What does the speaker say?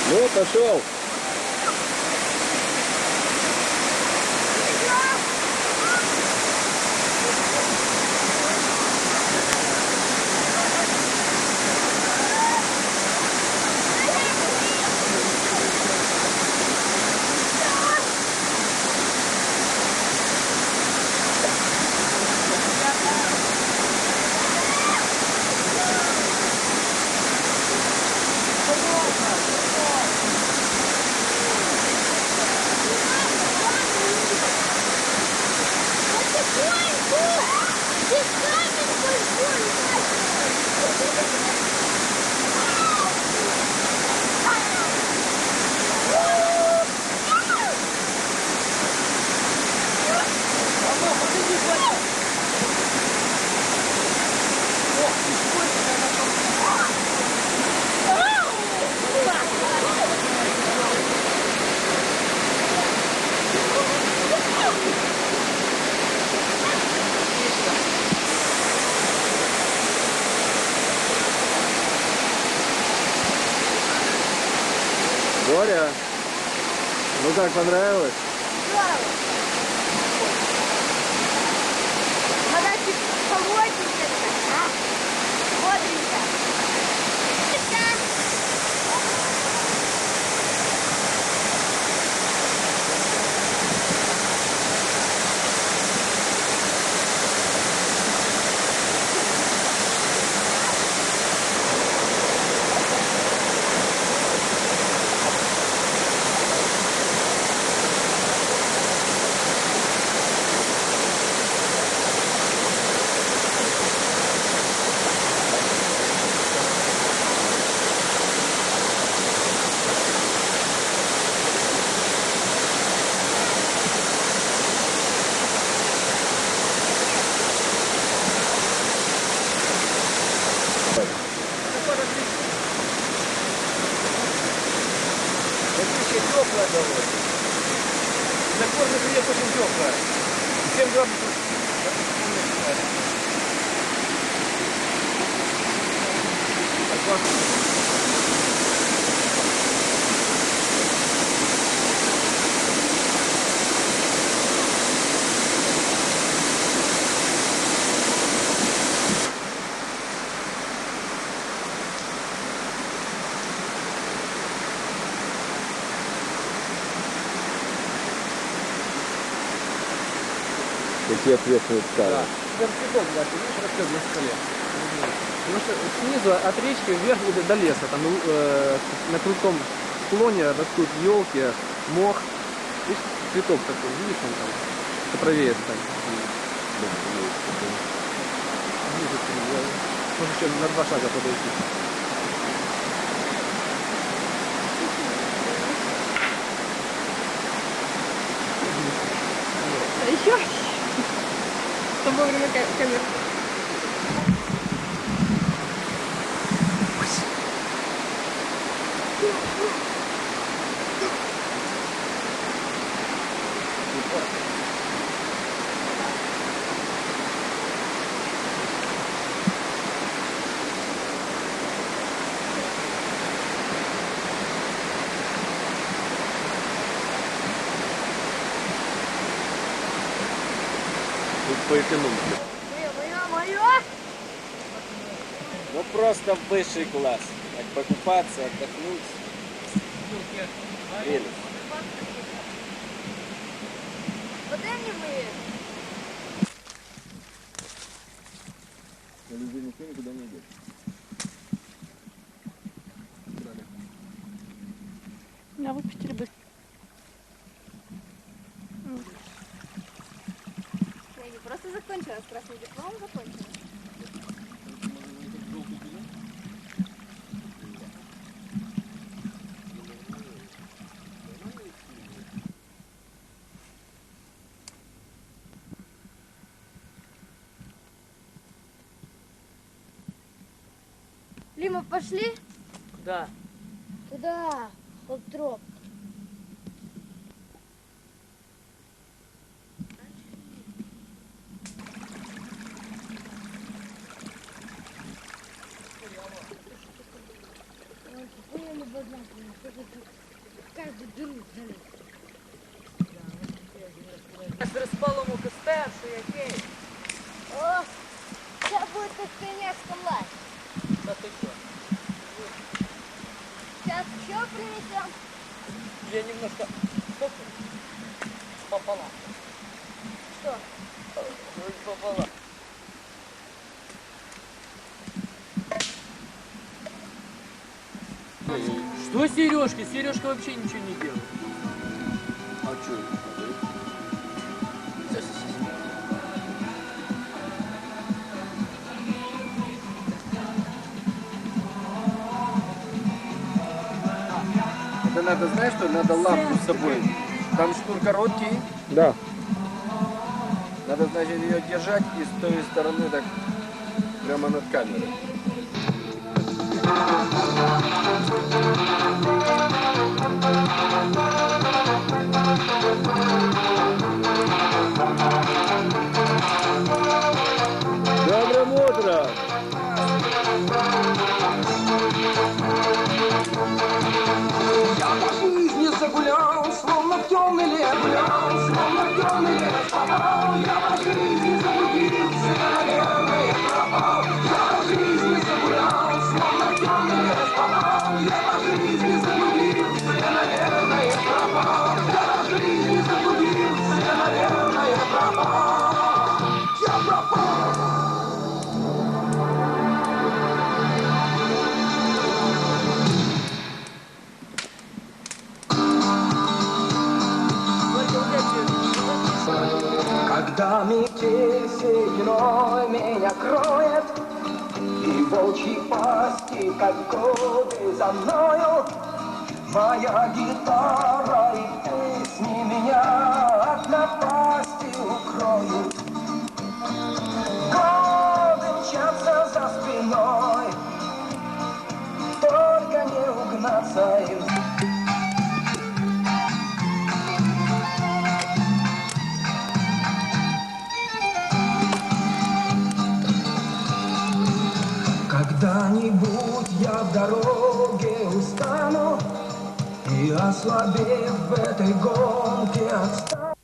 Ну, пошел. Боря, ну как, понравилось? Здорово. Надо чуть холодненько, а? Бодренько. Теплая довольно. На горных греб очень теплая. 7 градусов. Какие ответственные скалы. Да. Прям цветок, бачу, видишь, растет на скале. Потому что снизу от речки вверх до леса, там на крутом склоне растут елки, мох. Видишь, цветок такой, видишь он там, что правее стань. Ниже переделаю. Может еще на 2 шага подойти. А еще? Чтобы вовремя камеру. Тут по экономике. Мое! Ну просто высший класс. Так покупаться, отдохнуть. Прелесть. Вот дай мне мы. На людей никто никуда не идет. Да, выпустили быстро. Я не просто закончила, с красным дипломом закончила. Лима, пошли? Куда? Туда, под троп. Каждый дыру залез. З розпалом у костершу який. О, сейчас будет как конячка лазь. Та ти що? Сейчас еще принесем. Я немножко пополам. Что? Пополам. Что Сережка? Сережка вообще ничего не делает. А что? Это надо, знаешь, что надо лампу с собой. Там шнур короткий. Да. Надо, значит, ее держать и с той стороны так прямо над камерой. Доброе утро! Я по жизни загулял, словно в темный лес гулял, словно в темный лес попал. Я по жизни заблудился, наверное, пропал. Я по жизни загулял, словно в темный лес попал. Я по жизни заблудился, наверное, пропал. Я по жизни заблудился, наверное, пропал. Я пропал. Когда метель сединой меня кроет, и волчьи пасти, как годы за мною, моя гитара и песни меня от напасти укроют. Годы мчатся за спиной, только не угнаться им. Когда-нибудь я в дороге устану и, ослабев в этой гонке, отстану.